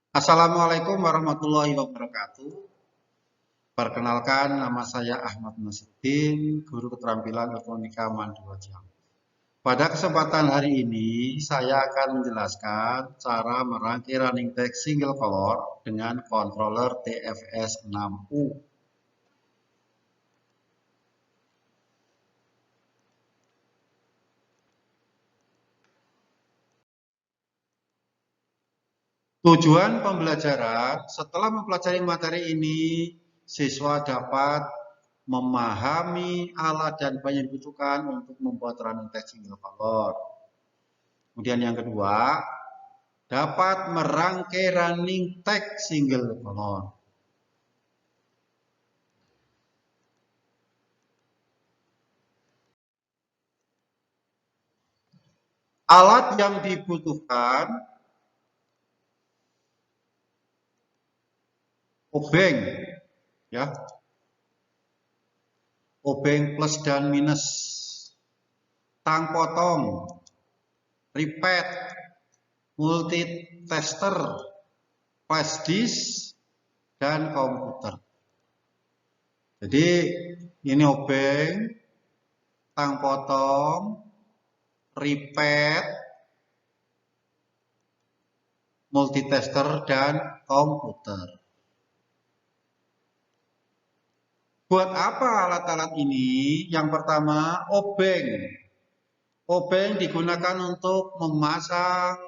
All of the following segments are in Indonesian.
Assalamualaikum warahmatullahi wabarakatuh. Perkenalkan, nama saya Ahmad Nasruddin, Guru Keterampilan Elektronika Mandua Jambi. Pada kesempatan hari ini, saya akan menjelaskan cara merangkai running text single color dengan controller TFS 6U. Tujuan pembelajaran, setelah mempelajari materi ini, siswa dapat memahami alat dan bahan yang dibutuhkan untuk membuat running text single color. Kemudian yang kedua, dapat merangkai running text single color. Alat yang dibutuhkan, obeng, ya, obeng plus dan minus, tang potong, ripet, multitester, flash disk, dan komputer. Jadi ini obeng, tang potong, ripet, multitester, dan komputer. Buat apa alat-alat ini? Yang pertama, obeng. Obeng digunakan untuk memasang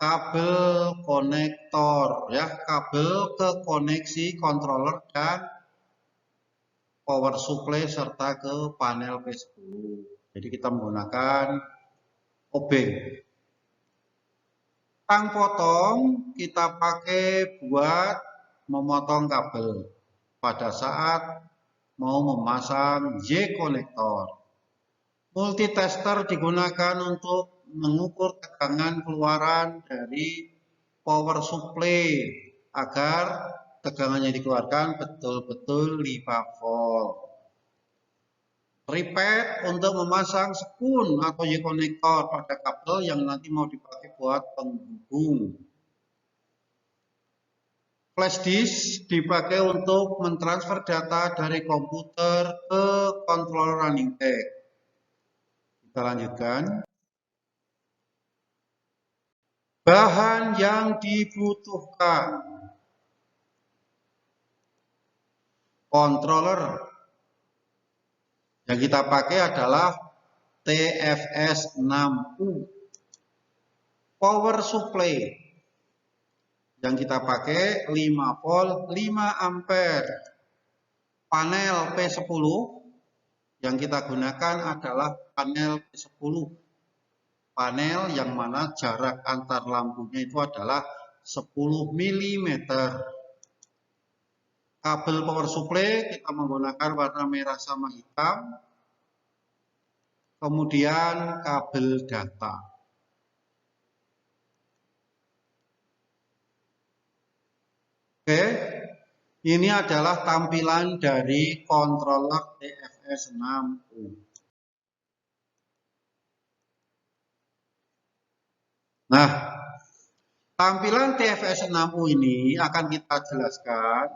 kabel konektor, ya, kabel ke koneksi controller dan power supply serta ke panel P10. Jadi kita menggunakan obeng. Tang potong kita pakai buat memotong kabel pada saat mau memasang Y konektor. Multitester digunakan untuk mengukur tegangan keluaran dari power supply agar tegangan yang dikeluarkan betul-betul 5 volt. Ripet untuk memasang sekun atau Y konektor pada kabel yang nanti mau dipakai buat penghubung. Flash disk dipakai untuk mentransfer data dari komputer ke controller running text. Kita lanjutkan. Bahan yang dibutuhkan. Controller yang kita pakai adalah TFS 6U. Power supply yang kita pakai 5 volt 5 ampere. Panel P10 yang kita gunakan adalah panel P10. Panel yang mana jarak antar lampunya itu adalah 10 mm. Kabel power supply kita menggunakan warna merah sama hitam. Kemudian kabel data. Oke, ini adalah tampilan dari controller TFS 6U. Nah, tampilan TFS 6U ini akan kita jelaskan.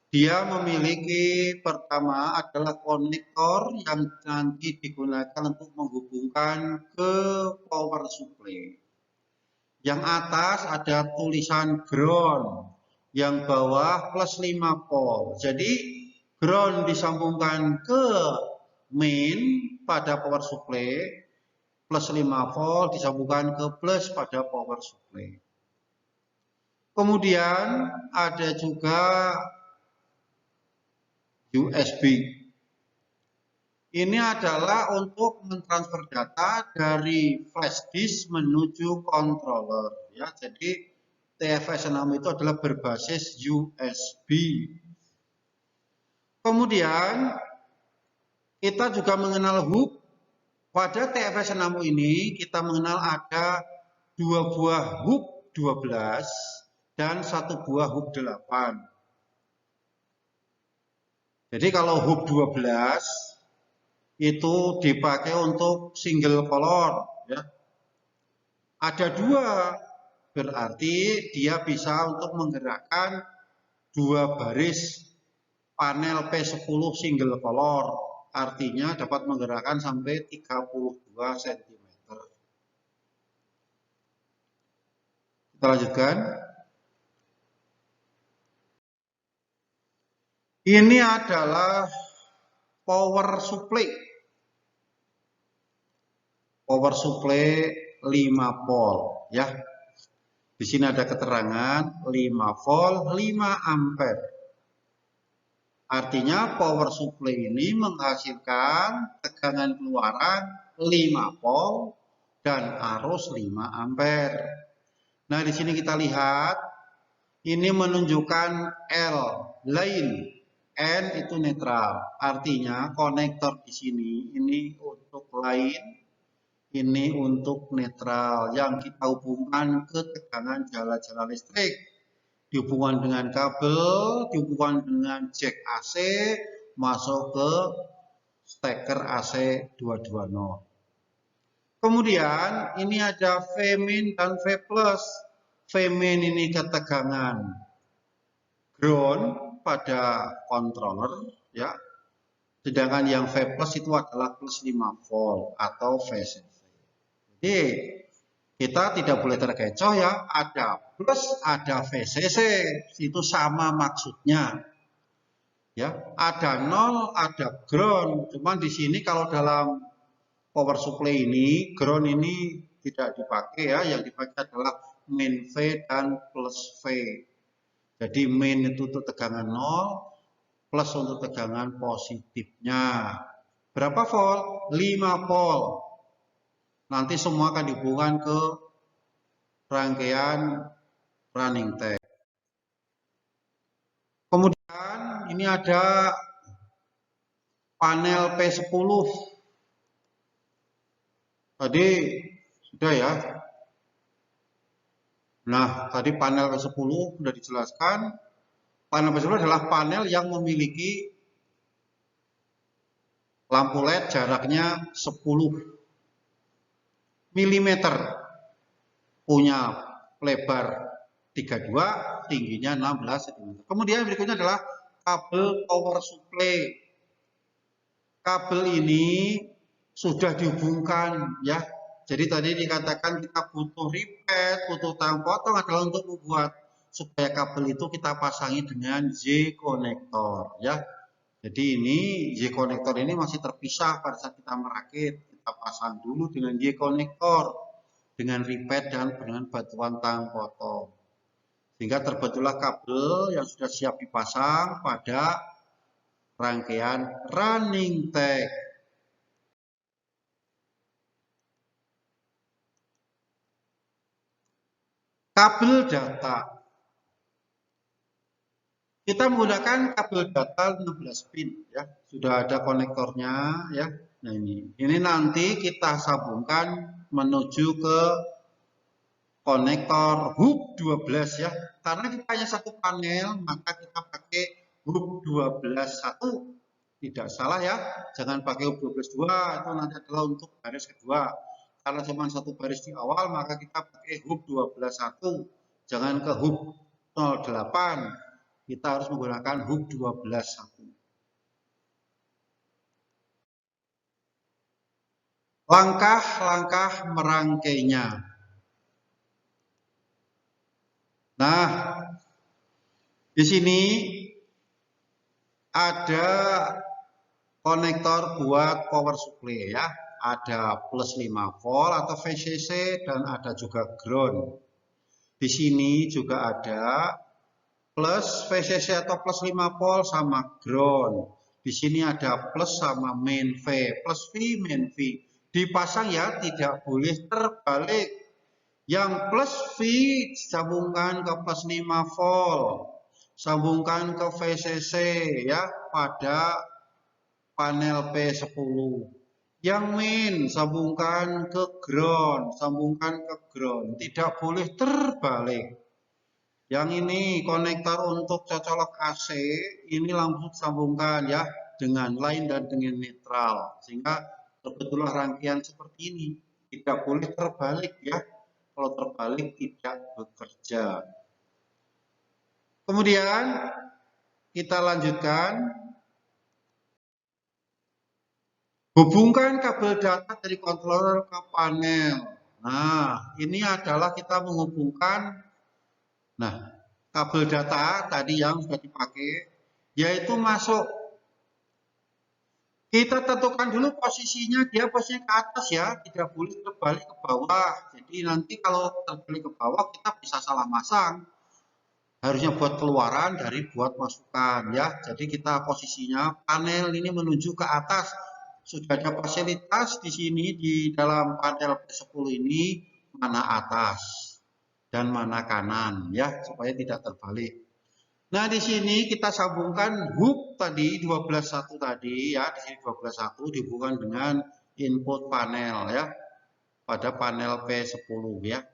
Dia memiliki pertama adalah konektor yang nanti digunakan untuk menghubungkan ke power supply. Yang atas ada tulisan ground, yang bawah plus 5 volt. Jadi ground disambungkan ke main pada power supply, plus 5 volt disambungkan ke plus pada power supply. Kemudian ada juga USB. Ini adalah untuk mentransfer data dari flash disk menuju controller, ya. Jadi TFS 6 itu adalah berbasis USB. Kemudian kita juga mengenal hub. Pada TFS 6 ini kita mengenal ada 2 buah hub 12 dan 1 buah hub 8. Jadi kalau hub 12 itu dipakai untuk single color, ya. Ada 2 berarti dia bisa untuk menggerakkan 2 baris panel P10 single color, artinya dapat menggerakkan sampai 32 cm. Kita lanjutkan. Ini adalah power supply. Power supply 5 volt ya. Di sini ada keterangan 5 volt 5 ampere. Artinya power supply ini menghasilkan tegangan keluaran 5 volt dan arus 5 ampere. Nah, di sini kita lihat ini menunjukkan L line, N itu netral. Artinya konektor di sini ini untuk line, ini untuk netral yang kita hubungkan ke tegangan jalan-jalan listrik. Dihubungkan dengan kabel, dihubungkan dengan jack AC, masuk ke steker AC 220. Kemudian ini ada V-min dan V+. V-min ini ketegangan ground pada controller ya. Sedangkan yang V+ itu adalah plus 5 volt atau VCC. Jadi kita tidak boleh terkecoh ya, ada plus ada VCC, itu sama maksudnya. Ya, ada 0, ada ground. Cuman di sini kalau dalam power supply ini, ground ini tidak dipakai ya, yang dipakai adalah main V dan plus V. Jadi main itu untuk tegangan 0, plus untuk tegangan positifnya. Berapa volt? 5 volt. Nanti semua akan dihubungkan ke rangkaian running tag. Kemudian ini ada panel P10. Tadi sudah ya. Nah, tadi panel P10 sudah dijelaskan. Panel P10 adalah panel yang memiliki lampu LED jaraknya 10 mm, punya lebar 32, tingginya 16 cm. Kemudian berikutnya adalah kabel power supply. Kabel ini sudah dihubungkan ya. Jadi tadi dikatakan kita butuh ripet, butuh tang potong adalah untuk membuat supaya kabel itu kita pasangi dengan J konektor ya. Jadi ini J konektor ini masih terpisah pada saat kita merakit. Kita pasang dulu dengan J konektor dengan ripet dan dengan batuan tang potong. Sehingga terbentuklah kabel yang sudah siap dipasang pada rangkaian running tag. Kabel data. Kita menggunakan kabel data 16 pin ya. Sudah ada konektornya ya. Nah ini nanti kita sambungkan menuju ke konektor hub 12 ya. Karena kita hanya satu panel, maka kita pakai hub 12.1. Tidak salah ya. Jangan pakai hub 12.2, itu nanti adalah untuk baris kedua. Karena cuma satu baris di awal, maka kita pakai hub 12.1. Jangan ke hub 08. Kita harus menggunakan hub 12.1. Langkah-langkah merangkainya. Nah, di sini ada konektor buat power supply ya. Ada plus 5 volt atau VCC dan ada juga ground. Di sini juga ada plus VCC atau plus 5 volt sama ground. Di sini ada plus sama main V, plus V, main V. Dipasang ya, tidak boleh terbalik. Yang plus V sambungkan ke plus 5 volt. Sambungkan ke VCC ya pada panel P10. Yang main sambungkan ke ground, sambungkan ke ground. Tidak boleh terbalik. Yang ini konektor untuk cocolok AC, ini langsung sambungkan ya dengan line dan dengan netral. Sehingga terbentuklah rangkaian seperti ini. Tidak boleh terbalik ya. kalau terbalik tidak bekerja. Kemudian kita lanjutkan. Hubungkan kabel data dari controller ke panel. Nah, ini adalah kita menghubungkan, kabel data tadi yang sudah dipakai, yaitu masuk. Kita tentukan dulu posisinya, dia posisinya ke atas ya, tidak boleh terbalik ke bawah. Jadi nanti kalau terbalik ke bawah kita bisa salah masang. Harusnya buat keluaran dari buat masukan ya. Jadi kita posisinya panel ini menuju ke atas. Sudah ada fasilitas di sini di dalam panel P10 ini mana atas dan mana kanan ya supaya tidak terbalik. Nah di sini kita sambungkan hub tadi 12.1 tadi ya, di sini 12.1 dihubungkan dengan input panel ya pada panel P10 ya.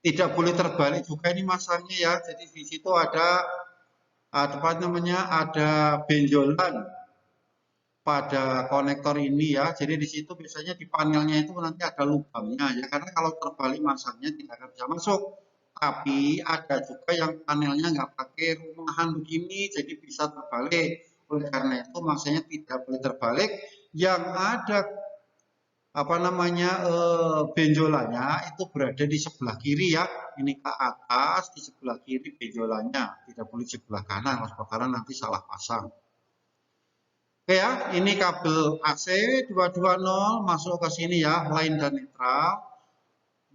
Tidak boleh terbalik juga ini masangnya ya. Jadi di situ ada ada benjolan pada konektor ini ya. Jadi di situ biasanya di panelnya itu nanti ada lubangnya ya, karena kalau terbalik masangnya tidak akan bisa masuk. Tapi ada juga yang panelnya nggak pakai rumahan begini, jadi bisa terbalik. Oleh karena itu masanya tidak boleh terbalik. Yang ada benjolannya itu berada di sebelah kiri ya. Ini ke atas, di sebelah kiri benjolannya, tidak boleh di sebelah kanan, karena nanti salah pasang. Oke ya, ini kabel AC 220 masuk ke sini ya, line dan netral.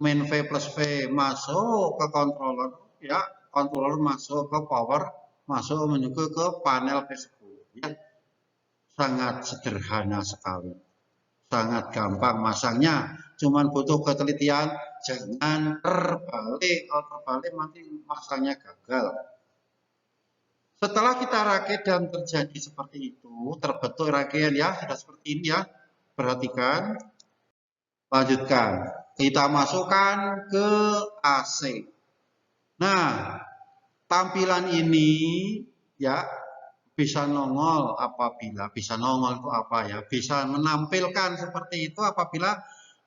Main V plus V masuk ke controller ya, controller masuk ke power, masuk menuju ke panel P10 ya. Sangat sederhana sekali. Sangat gampang masangnya, cuman butuh ketelitian, jangan terbalik. Kalau terbalik nanti masangnya gagal. Setelah kita rakit dan terjadi seperti itu, terbentuk rangkaian ya, sudah seperti ini ya. Perhatikan, lanjutkan. Kita masukkan ke AC. Nah, tampilan ini ya bisa nongol apabila, bisa nongol itu apa ya, bisa menampilkan seperti itu apabila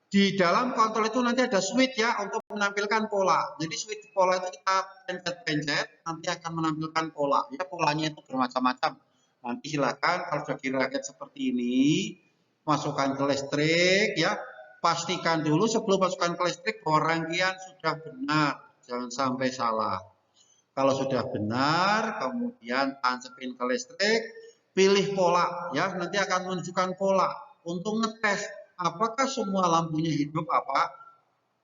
di dalam kontrol itu nanti ada switch ya untuk menampilkan pola. Jadi switch pola itu kita pencet-pencet, nanti akan menampilkan pola. Ya polanya itu bermacam-macam. Nanti silakan kalau sudah dirakit seperti ini, masukkan ke listrik ya. Pastikan dulu sebelum masukkan ke listrik bahwa rangkaian sudah benar, jangan sampai salah. Kalau sudah benar, kemudian tancapin ke listrik, pilih pola ya, nanti akan menunjukkan pola untuk ngetes apakah semua lampunya hidup apa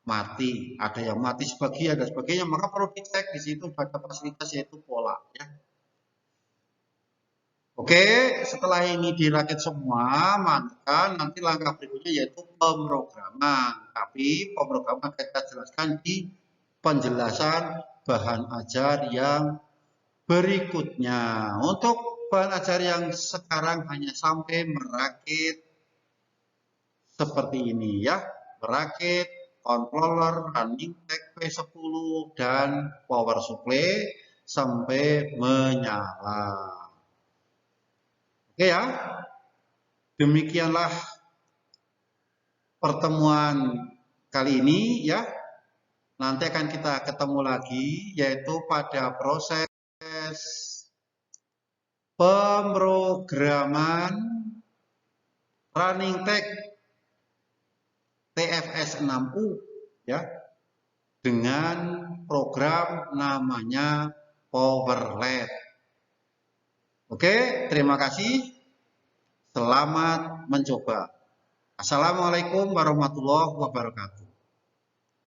mati. Ada yang mati sebagian dan sebagainya, maka perlu dicek di situ ada fasilitas yaitu pola ya. Oke, setelah ini dirakit semua, maka nanti langkah berikutnya yaitu pemrograman. Tapi pemrograman kita jelaskan di penjelasan bahan ajar yang berikutnya. Untuk bahan ajar yang sekarang hanya sampai merakit seperti ini ya, merakit controller running tag P10 dan power supply sampai menyala. Oke ya, demikianlah pertemuan kali ini ya. Nanti akan kita ketemu lagi yaitu pada proses pemrograman running tag TFS 6U ya, dengan program namanya PowerLED. Oke, terima kasih. Selamat mencoba. Assalamualaikum warahmatullahi wabarakatuh.